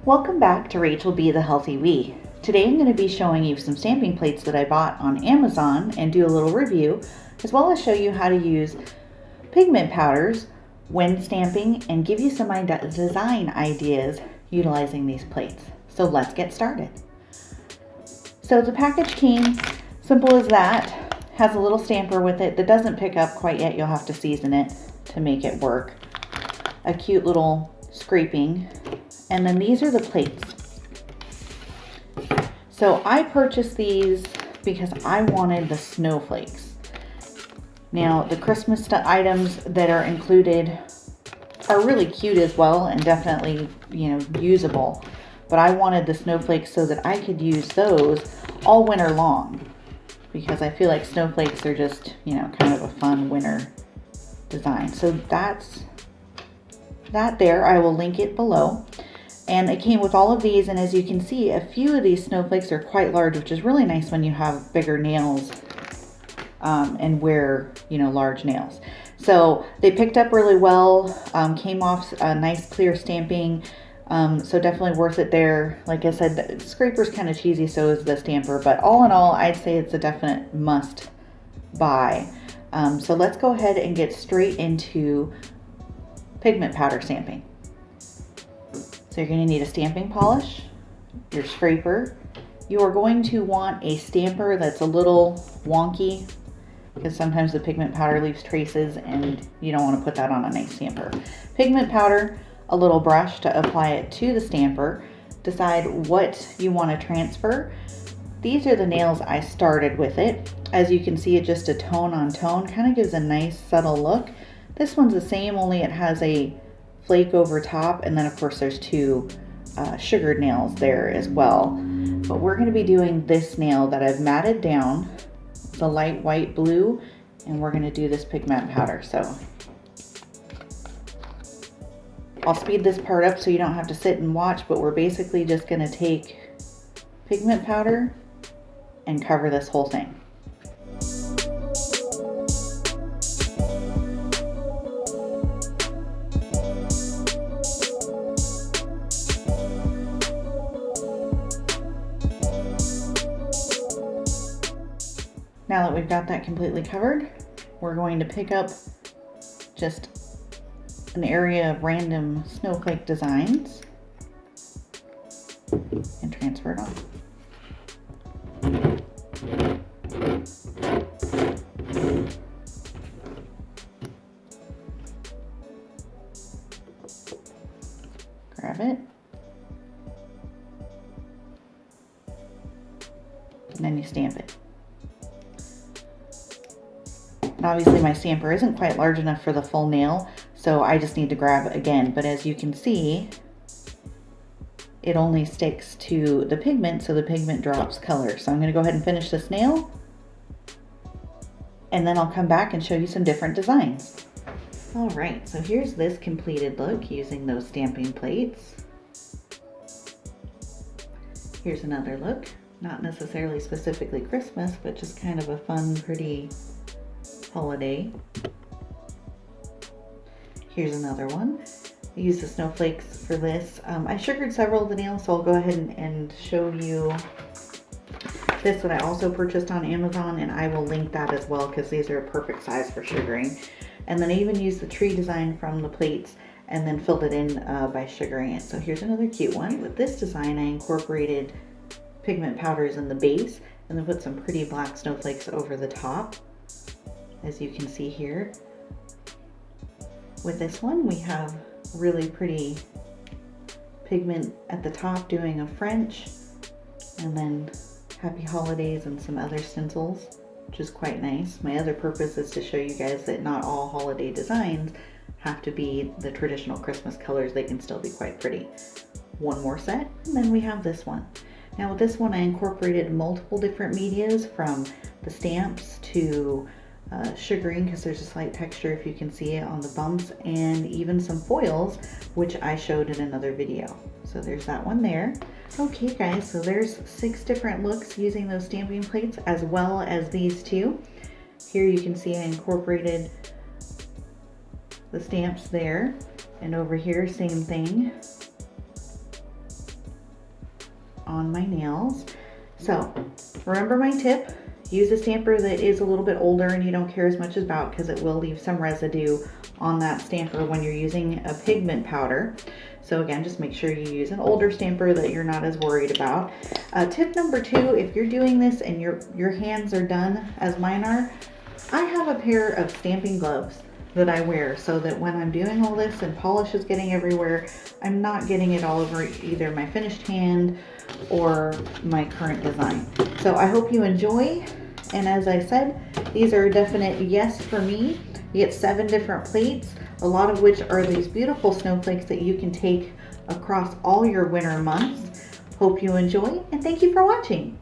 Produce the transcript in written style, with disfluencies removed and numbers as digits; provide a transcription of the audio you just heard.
Welcome back to Rachel Be the Healthy Bee. Today I'm going to be showing you some stamping plates that I bought on Amazon and do a little review, as well as show you how to use pigment powders when stamping and give you some design ideas utilizing these plates. So let's get started. So the package came simple as that, has a little stamper with it that doesn't pick up quite yet. You'll have to season it to make it work. A cute little scraping. And then these are the plates. So I purchased these because I wanted the snowflakes. Now the Christmas items that are included are really cute as well and definitely, usable. But I wanted the snowflakes so that I could use those all winter long, because I feel like snowflakes are just, kind of a fun winter design. So that's that there. I will link it below. And it came with all of these, and as you can see, a few of these snowflakes are quite large, which is really nice when you have bigger nails and wear, large nails. So they picked up really well, came off a nice clear stamping, so definitely worth it there. Like I said, the scraper's kind of cheesy, so is the stamper, but all in all, I'd say it's a definite must buy. So let's go ahead and get straight into pigment powder stamping. So you're going to need a stamping polish, your scraper. You are going to want a stamper that's a little wonky, because sometimes the pigment powder leaves traces and you don't want to put that on a nice stamper. Pigment powder, a little brush to apply it to the stamper. Decide what you want to transfer. These are the nails I started with it. As you can see, it just a tone on tone, kind of gives a nice subtle look. This one's the same, only it has a flake over top, and then of course there's two sugared nails there as well. But we're going to be doing this nail that I've matted down. It's a light white blue, and we're going to do this pigment powder. So I'll speed this part up so you don't have to sit and watch, but we're basically just going to take pigment powder and cover this whole thing. Now that we've got that completely covered, we're going to pick up just an area of random snowflake designs and transfer it on. Grab it. And then you stamp it. And obviously my stamper isn't quite large enough for the full nail, so I just need to grab again. But as you can see, it only sticks to the pigment, so the pigment drops color. So I'm going to go ahead and finish this nail, and then I'll come back and show you some different designs. All right, so here's this completed look using those stamping plates. Here's another look, not necessarily specifically Christmas, but just kind of a fun, pretty holiday. Here's another one. I used the snowflakes for this. I sugared several of the nails, so I'll go ahead and show you this that I also purchased on Amazon, and I will link that as well because these are a perfect size for sugaring. And then I even used the tree design from the plates and then filled it in by sugaring it. So here's another cute one. With this design, I incorporated pigment powders in the base and then put some pretty black snowflakes over the top, as you can see here. With this one, we have really pretty pigment at the top doing a French, and then happy holidays and some other stencils, which is quite nice. My other purpose is to show you guys that not all holiday designs have to be the traditional Christmas colors. They can still be quite pretty. One more set, and then we have this one. Now with this one, I incorporated multiple different medias, from the stamps to sugaring, because there's a slight texture if you can see it on the bumps, and even some foils, which I showed in another video. So there's that one there. Okay guys, so there's 6 different looks using those stamping plates, as well as these two. Here you can see I incorporated the stamps there, and over here same thing. on my nails. So remember my tip, use a stamper that is a little bit older and you don't care as much about, because it will leave some residue on that stamper when you're using a pigment powder. So again, just make sure you use an older stamper that you're not as worried about. Tip number 2, if you're doing this and your hands are done as mine are, I have a pair of stamping gloves that I wear so that when I'm doing all this and polish is getting everywhere, I'm not getting it all over either my finished hand or my current design. So I hope you enjoy, and as I said, these are a definite yes for me. You get 7 different plates, a lot of which are these beautiful snowflakes that you can take across all your winter months. Hope you enjoy, and thank you for watching.